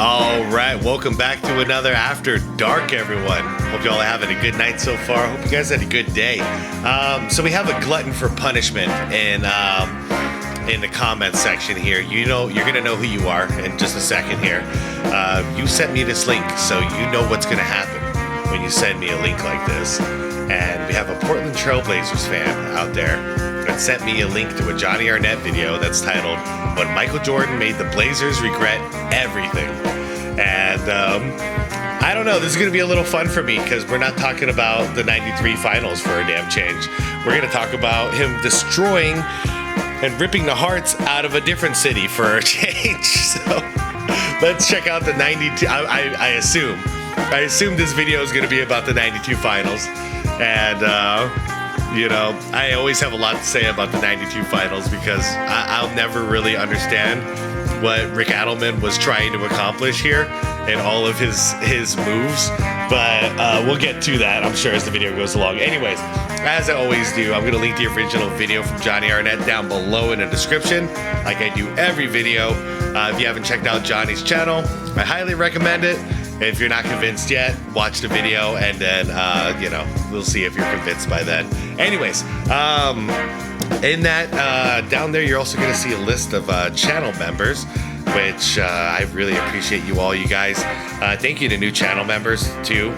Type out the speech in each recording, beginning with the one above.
All right, welcome back to another After Dark, everyone. Hope y'all are having a good night so far. Hope you guys had a good day. So we have a glutton for punishment in the comments section here. You know, you're gonna know who you are in just a second here. You sent me this link, so you know what's gonna happen when you send me a link like this. And we have a Portland Trailblazers fan out there that sent me a link to a Johnny Arnett video that's titled "When Michael Jordan Made the Blazers Regret Everything." And I don't know, this is going to be a little fun for me because we're not talking about the 93 finals for a damn change. We're going to talk about him destroying and ripping the hearts out of a different city for a change. So let's check out the 92. I assume this video is going to be about the 92 finals. And, you know, I always have a lot to say about the 92 finals because I'll never really understand what Rick Adelman was trying to accomplish here in all of his moves. But we'll get to that, I'm sure, as the video goes along. Anyways, as I always do, I'm going to link the original video from Johnny Arnett down below in the description, like I do every video. If you haven't checked out Johnny's channel, I highly recommend it. If you're not convinced yet, watch the video and then, you know, we'll see if you're convinced by then. Anyways, in that, down there, you're also going to see a list of channel members, which I really appreciate you all, you guys. Thank you to new channel members, too.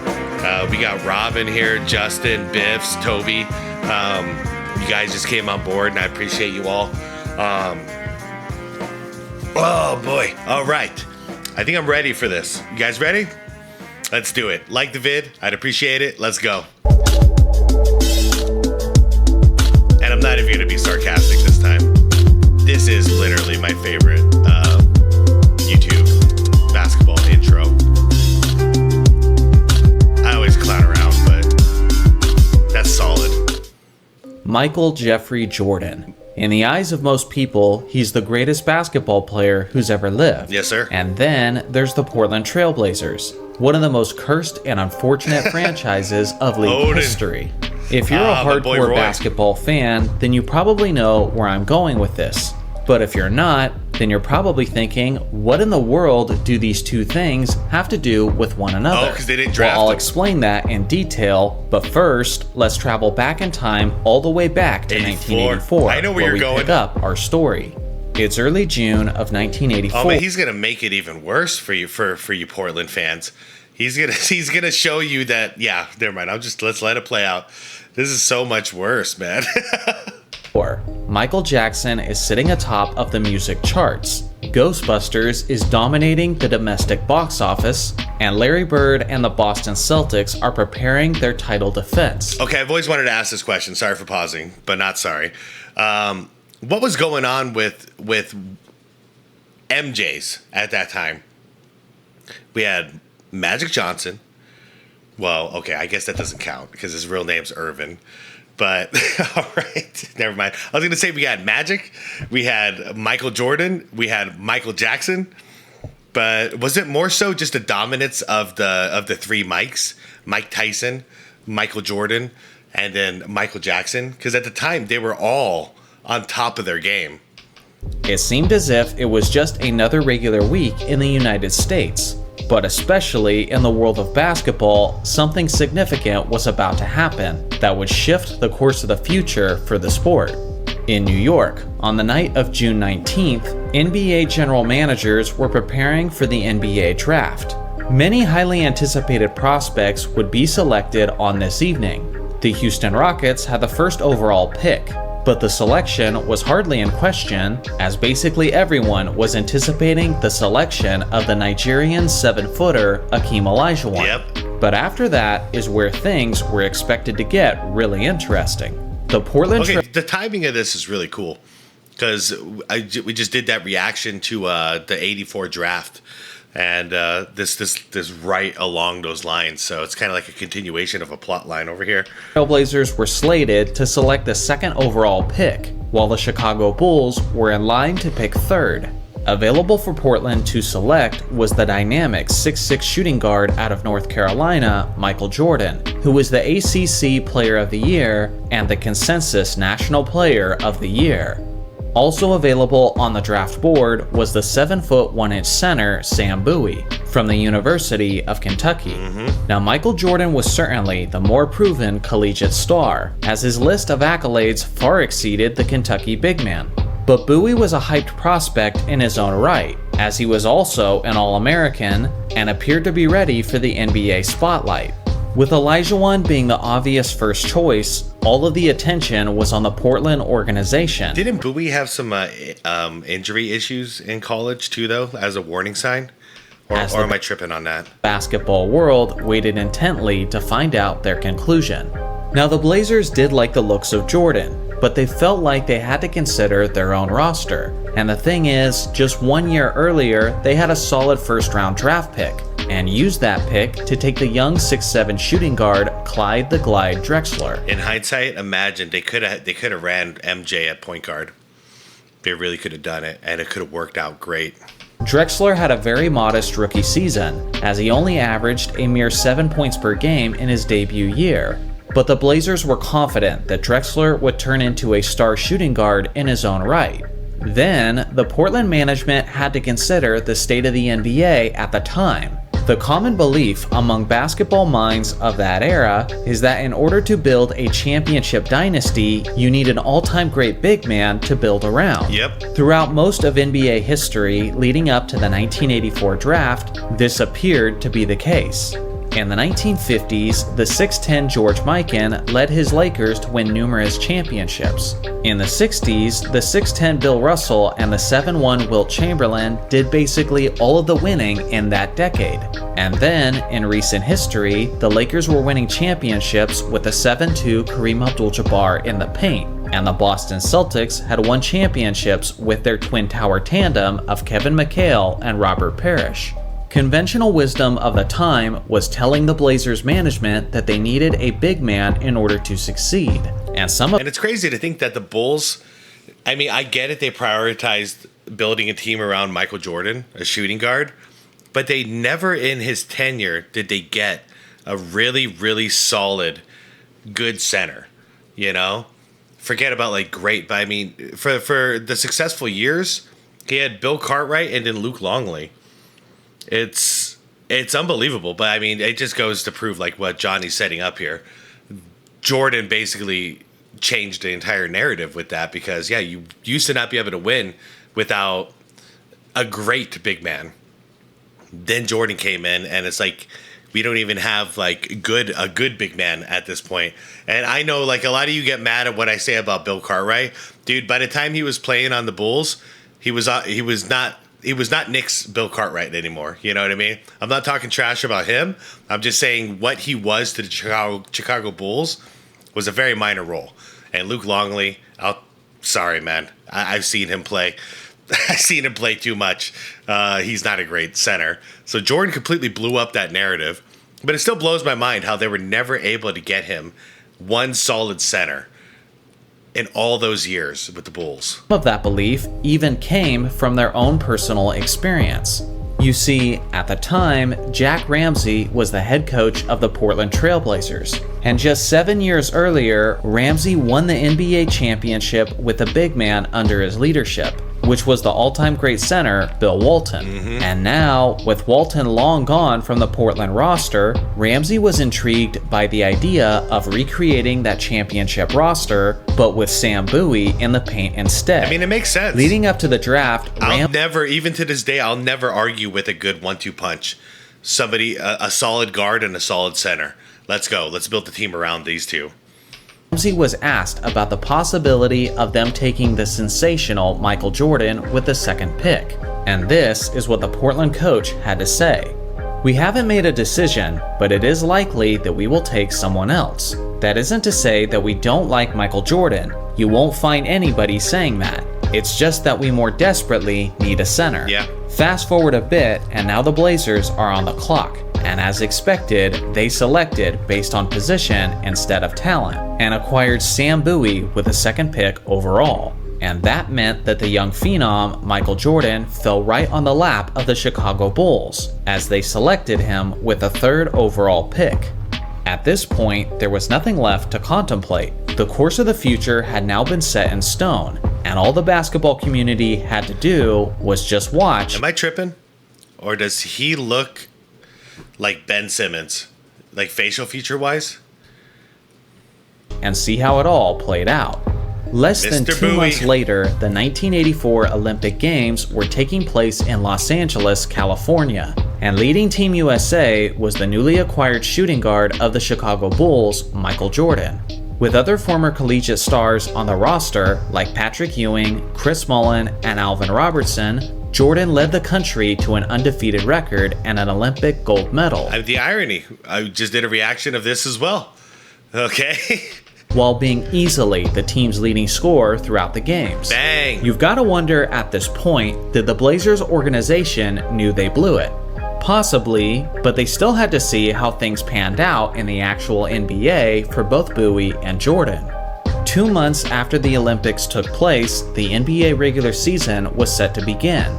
We got Robin here, Justin, Biffs, Toby. You guys just came on board, and I appreciate you all. Oh, boy. All right. I think I'm ready for this. You guys ready? Let's do it. Like the vid. I'd appreciate it. Let's go. And I'm not even going to be sarcastic this time. This is literally my favorite YouTube basketball intro. I always clown around, but that's solid. Michael Jeffrey Jordan. In the eyes of most people, he's the greatest basketball player who's ever lived. Yes, sir. And then there's the Portland Trailblazers, one of the most cursed and unfortunate franchises of league history. If you're a hardcore basketball fan, then you probably know where I'm going with this. But if you're not, then you're probably thinking, what in the world do these two things have to do with one another? Oh, because they didn't draft I'll them. explain that in detail, but first, let's travel back in time all the way back to 1984. I know where you're going. Pick up our story. It's early June of 1984. Oh, man, he's gonna make it even worse for you, for you Portland fans. He's gonna show you that. Yeah, never mind. Let's let it play out. This is so much worse, man. Michael Jackson is sitting atop of the music charts. Ghostbusters is dominating the domestic box office, and Larry Bird and the Boston Celtics are preparing their title defense. Okay, I've always wanted to ask this question. Sorry for pausing, but not sorry. What was going on with MJs at that time? We had Magic Johnson. Well, okay, I guess that doesn't count because his real name's Irvin. But, all right, never mind. I was going to say we had Magic, we had Michael Jordan, we had Michael Jackson. But was it more so just the dominance of the three Mikes? Mike Tyson, Michael Jordan, and then Michael Jackson? Because at the time, they were all on top of their game. It seemed as if it was just another regular week in the United States. But especially in the world of basketball, something significant was about to happen that would shift the course of the future for the sport. In New York, on the night of June 19th, NBA general managers were preparing for the NBA draft. Many highly anticipated prospects would be selected on this evening. The Houston Rockets had the first overall pick, but the selection was hardly in question, as basically everyone was anticipating the selection of the Nigerian 7-footer Akeem Olajuwon. Yep. But after that is where things were expected to get really interesting. The Portland the timing of this is really cool because we just did that reaction to the '84 draft, and this right along those lines. So it's kind of like a continuation of a plot line over here. Trailblazers were slated to select the second overall pick, while the Chicago Bulls were in line to pick third. Available for Portland to select was the dynamic 6'6" shooting guard out of North Carolina, Michael Jordan, who was the ACC Player of the Year and the consensus National Player of the Year. Also available on the draft board was the 7-foot 1-inch center Sam Bowie from the University of Kentucky. Now, Michael Jordan was certainly the more proven collegiate star, as his list of accolades far exceeded the Kentucky big man. But Bowie was a hyped prospect in his own right, as he was also an All-American and appeared to be ready for the NBA spotlight. With Olajuwon being the obvious first choice, all of the attention was on the Portland organization. Didn't Bowie have some injury issues in college too, though, as a warning sign? Or am I tripping on that? Basketball world waited intently to find out their conclusion. Now, the Blazers did like the looks of Jordan, but they felt like they had to consider their own roster. And the thing is, just 1 year earlier, they had a solid first-round draft pick, and used that pick to take the young 6'7" shooting guard Clyde the Glide Drexler. In hindsight, imagine they could have ran MJ at point guard. They really could have done it, and it could have worked out great. Drexler had a very modest rookie season, as he only averaged a mere 7 points per game in his debut year. But the Blazers were confident that Drexler would turn into a star shooting guard in his own right. Then, the Portland management had to consider the state of the NBA at the time. The common belief among basketball minds of that era is that in order to build a championship dynasty, you need an all-time great big man to build around. Yep. Throughout most of NBA history leading up to the 1984 draft, this appeared to be the case. In the 1950s, the 6'10" George Mikan led his Lakers to win numerous championships. In the 60s, the 6'10" Bill Russell and the 7'1" Wilt Chamberlain did basically all of the winning in that decade. And then, in recent history, the Lakers were winning championships with the 7'2" Kareem Abdul-Jabbar in the paint, and the Boston Celtics had won championships with their twin tower tandem of Kevin McHale and Robert Parrish. Conventional wisdom of the time was telling the Blazers management that they needed a big man in order to succeed. And it's crazy to think that the Bulls, I mean, I get it, they prioritized building a team around Michael Jordan, a shooting guard, but they never in his tenure did they get a really, really solid, good center, you know? Forget about like great, but I mean, for the successful years, he had Bill Cartwright and then Luke Longley. It's unbelievable, but I mean, it just goes to prove like what Johnny's setting up here. Jordan basically changed the entire narrative with that because, yeah, you used to not be able to win without a great big man. Then Jordan came in, and it's like we don't even have like a good big man at this point. And I know like a lot of you get mad at what I say about Bill Cartwright, dude. By the time he was playing on the Bulls, he was not Knicks Bill Cartwright anymore. You know what I mean? I'm not talking trash about him. I'm just saying what he was to the Chicago Bulls was a very minor role. And Luke Longley, sorry, man. I've seen him play. I've seen him play too much. He's not a great center. So Jordan completely blew up that narrative. But it still blows my mind how they were never able to get him one solid center in all those years with the Bulls. Some of that belief even came from their own personal experience. You see, at the time, Jack Ramsey was the head coach of the Portland Trail Blazers, and just 7 years earlier, Ramsey won the NBA championship with a big man under his leadership, which was the all-time great center, Bill Walton. And now, with Walton long gone from the Portland roster, Ramsey was intrigued by the idea of recreating that championship roster, but with Sam Bowie in the paint instead. I mean, it makes sense. Leading up to the draft, even to this day, I'll never argue with a good 1-2 punch. Somebody, a solid guard and a solid center. Let's go. Let's build the team around these two. Ramsey was asked about the possibility of them taking the sensational Michael Jordan with the second pick, and this is what the Portland coach had to say. "We haven't made a decision, but it is likely that we will take someone else. That isn't to say that we don't like Michael Jordan. You won't find anybody saying that. It's just that we more desperately need a center." Yeah. Fast forward a bit, and now the Blazers are on the clock. And as expected, they selected based on position instead of talent, and acquired Sam Bowie with the second pick overall. And that meant that the young phenom, Michael Jordan, fell right on the lap of the Chicago Bulls, as they selected him with the third overall pick. At this point, there was nothing left to contemplate. The course of the future had now been set in stone, and all the basketball community had to do was just watch. Am I tripping? Or does he look like Ben Simmons? Like facial feature wise? And see how it all played out. Less than 2 months later, the 1984 Olympic Games were taking place in Los Angeles, California, and leading Team USA was the newly acquired shooting guard of the Chicago Bulls, Michael Jordan. With other former collegiate stars on the roster like Patrick Ewing, Chris Mullin, and Alvin Robertson, Jordan led the country to an undefeated record and an Olympic gold medal. The irony, I just did a reaction of this as well. Okay. While being easily the team's leading scorer throughout the games. Bang! You've got to wonder at this point, did the Blazers organization knew they blew it? Possibly, but they still had to see how things panned out in the actual NBA for both Bowie and Jordan. 2 months after the Olympics took place, the NBA regular season was set to begin.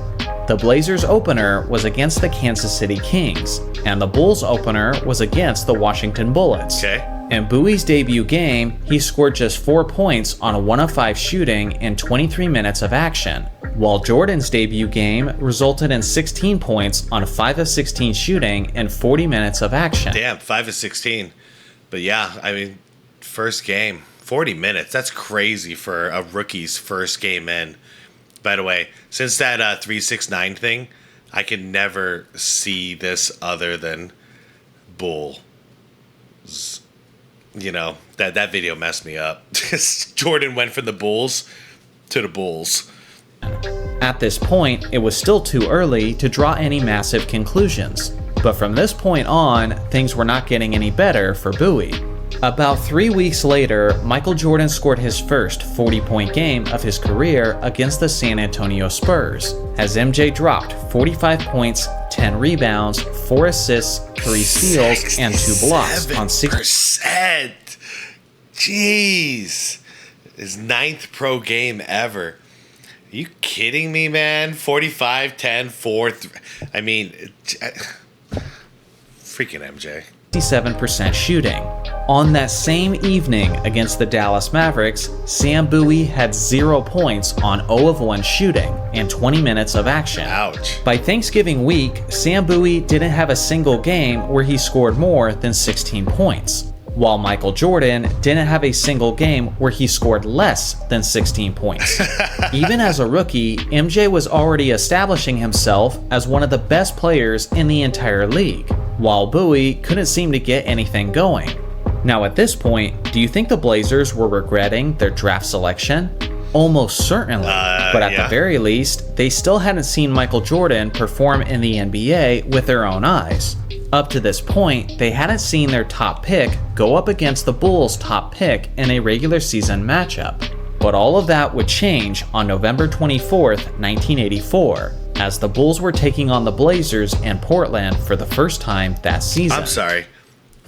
The Blazers opener was against the Kansas City Kings, and the Bulls opener was against the Washington Bullets. Okay. In Bowie's debut game, he scored just 4 points on a 1 of 5 shooting in 23 minutes of action, while Jordan's debut game resulted in 16 points on 5 of 16 shooting in 40 minutes of action. Damn, 5 of 16. But yeah, I mean, first game, 40 minutes. That's crazy for a rookie's first game in. By the way, since that 3-6-9 thing, I can never see this other than Bulls. You know, that video messed me up. Jordan went from the Bulls to the Bulls. At this point, it was still too early to draw any massive conclusions. But from this point on, things were not getting any better for Bowie. About 3 weeks later, Michael Jordan scored his first 40-point game of his career against the San Antonio Spurs, as MJ dropped 45 points, 10 rebounds, 4 assists, 3 steals, and 2 blocks on 6%. Jeez. His 9th pro game ever. Are you kidding me, man? 45, 10, 4. I mean, freaking MJ. 67% shooting. On that same evening against the Dallas Mavericks, Sam Bowie had 0 points on 0 of 1 shooting and 20 minutes of action. Ouch. By Thanksgiving week, Sam Bowie didn't have a single game where he scored more than 16 points, while Michael Jordan didn't have a single game where he scored less than 16 points. Even as a rookie, MJ was already establishing himself as one of the best players in the entire league, while Bowie couldn't seem to get anything going. Now at this point, do you think the Blazers were regretting their draft selection? Almost certainly, but at the very least, they still hadn't seen Michael Jordan perform in the NBA with their own eyes. Up to this point, they hadn't seen their top pick go up against the Bulls' top pick in a regular season matchup. But all of that would change on November 24th, 1984, as the Bulls were taking on the Blazers in Portland for the first time that season. I'm sorry.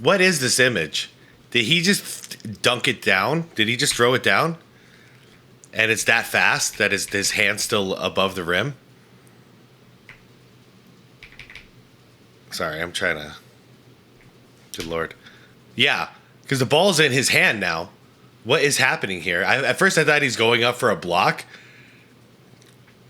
What is this image? Did he just dunk it down? Did he just throw it down? And it's that fast that his hand's still above the rim? Sorry, I'm trying to... Good Lord. Yeah, because the ball's in his hand now. What is happening here? At first I thought he's going up for a block.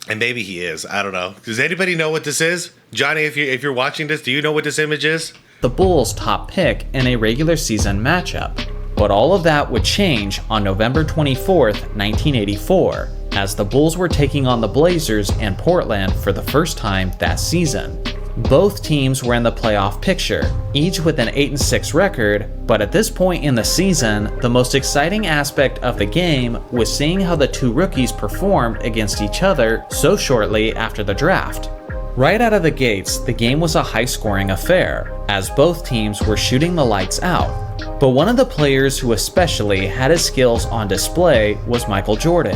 And maybe he is. I don't know. Does anybody know what this is? Johnny, if you're watching this, do you know what this image is? The Bulls' top pick in a regular season matchup. But all of that would change on November 24th, 1984, as the Bulls were taking on the Blazers in Portland for the first time that season. Both teams were in the playoff picture, each with an 8-6 record, but at this point in the season, the most exciting aspect of the game was seeing how the two rookies performed against each other so shortly after the draft. Right out of the gates, the game was a high-scoring affair, as both teams were shooting the lights out. But one of the players who especially had his skills on display was Michael Jordan.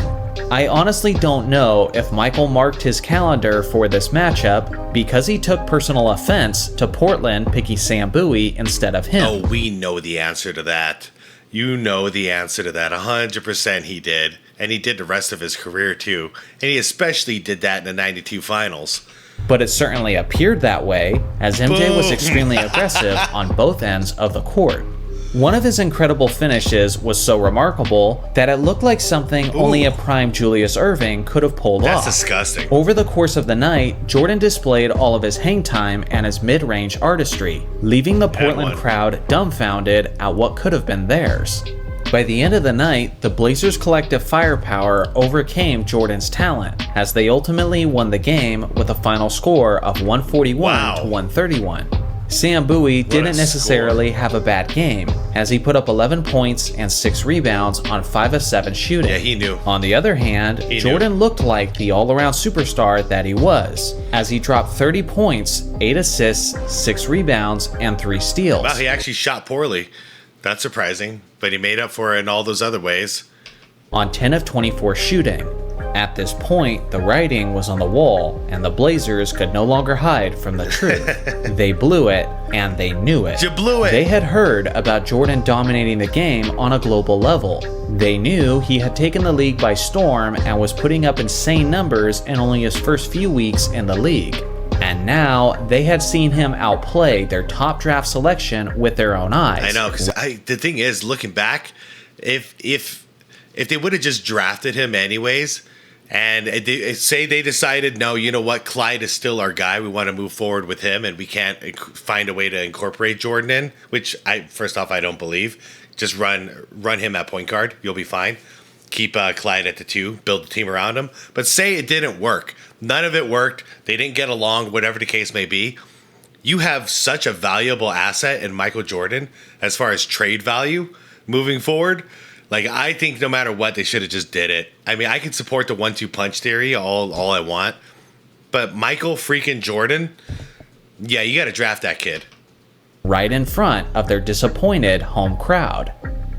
I honestly don't know if Michael marked his calendar for this matchup because he took personal offense to Portland picking Sam Bowie instead of him. Oh, we know the answer to that. You know the answer to that. 100% he did. And he did the rest of his career too. And he especially did that in the 92 finals. But it certainly appeared that way, as MJ was extremely aggressive on both ends of the court. One of his incredible finishes was so remarkable that it looked like something only a prime Julius Erving could have pulled off. That's disgusting. Over the course of the night, Jordan displayed all of his hang time and his mid-range artistry, leaving the Portland crowd dumbfounded at what could have been theirs. By the end of the night, the Blazers' collective firepower overcame Jordan's talent, as they ultimately won the game with a final score of 141 to 131. Sam Bowie didn't necessarily have a bad game, as he put up 11 points and 6 rebounds on 5 of 7 shooting. Yeah, he knew. On the other hand, Jordan looked like the all-around superstar that he was, as he dropped 30 points, 8 assists, 6 rebounds, and 3 steals. Wow, he actually shot poorly. That's surprising, but he made up for it in all those other ways. On 10 of 24 shooting. At this point, the writing was on the wall, and the Blazers could no longer hide from the truth. They blew it, and they knew it. You blew it! They had heard about Jordan dominating the game on a global level. They knew he had taken the league by storm and was putting up insane numbers in only his first few weeks in the league. And now they had seen him outplay their top draft selection with their own eyes. I know, because the thing is, looking back, if they would have just drafted him anyways, and say they decided, no, you know what, Clyde is still our guy, we want to move forward with him, and we can't find a way to incorporate Jordan in, which first off I don't believe. Just run him at point guard, you'll be fine. Keep Clyde at the 2, build the team around him. But say it didn't work. None of it worked. They didn't get along, whatever the case may be. You have such a valuable asset in Michael Jordan as far as trade value moving forward. Like, I think no matter what, they should have just did it. I mean, I can support the 1-2 punch theory all I want. But Michael freaking Jordan, yeah, you got to draft that kid. Right in front of their disappointed home crowd.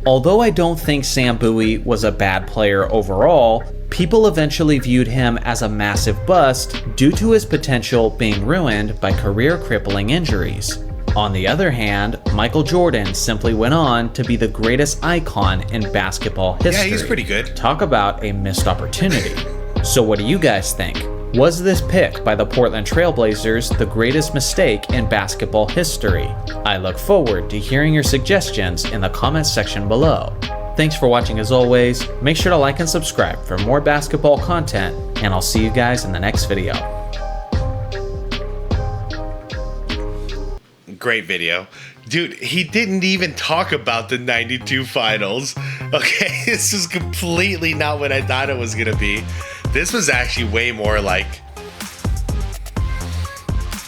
Although I don't think Sam Bowie was a bad player overall, people eventually viewed him as a massive bust due to his potential being ruined by career-crippling injuries. On the other hand, Michael Jordan simply went on to be the greatest icon in basketball history. Yeah, he's pretty good. Talk about a missed opportunity. So what do you guys think? Was this pick by the Portland Trailblazers the greatest mistake in basketball history? I look forward to hearing your suggestions in the comments section below. Thanks for watching as always. Make sure to like and subscribe for more basketball content, and I'll see you guys in the next video. Great video. Dude, he didn't even talk about the 92 finals. Okay, this is completely not what I thought it was going to be. This was actually way more like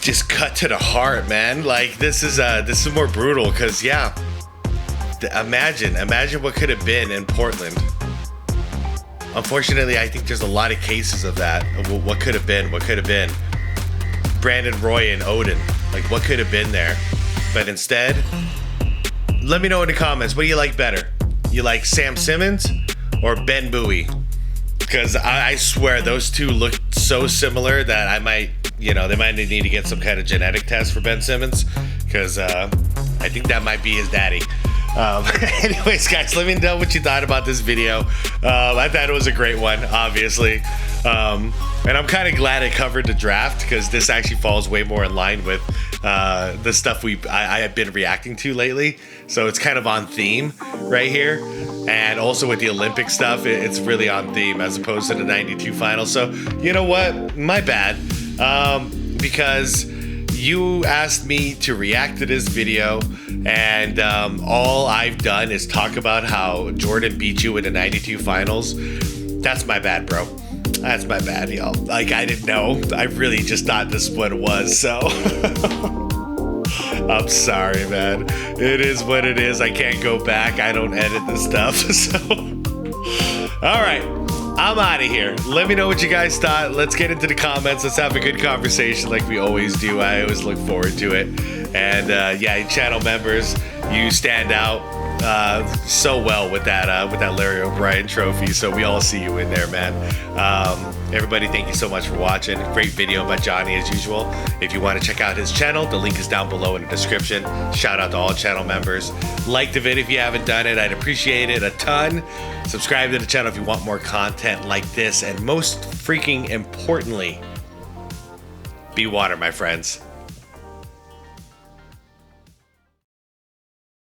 just cut to the heart, man. Like this is more brutal because yeah, imagine what could have been in Portland. Unfortunately, I think there's a lot of cases of that. Of what could have been. Brandon Roy and Odin. Like what could have been there. But instead, let me know in the comments, what do you like better? You like Sam Simmons or Ben Bowie? Because I swear those two look so similar that I might, they might need to get some kind of genetic test for Ben Simmons. Because I think that might be his daddy. Anyways, guys, let me know what you thought about this video. I thought it was a great one, obviously. And I'm kind of glad I covered the draft because this actually falls way more in line with the stuff I have been reacting to lately. So it's kind of on theme right here. And also with the Olympic stuff, it's really on theme as opposed to the 92 finals. So you know what? My bad. Because you asked me to react to this video, and all I've done is talk about how Jordan beat you in the 92 finals. That's my bad, bro. That's my bad, y'all. Like, I didn't know. I really just thought this is what it was, so... I'm sorry, man. It is what it is. I can't go back. I don't edit this stuff, so... Alright, I'm out of here. Let me know what you guys thought. Let's get into the comments. Let's have a good conversation like we always do. I always look forward to it. And, yeah, channel members, you stand out so well with that Larry O'Brien trophy, so we all see you in there, man. Everybody, thank you so much for watching. Great video by Johnny as usual. If you want to check out his channel, the link is down below in the description. Shout out to all channel members. Like the video if you haven't done it, I'd appreciate it a ton. Subscribe to the channel if you want more content like this, and most freaking importantly, be water, my friends.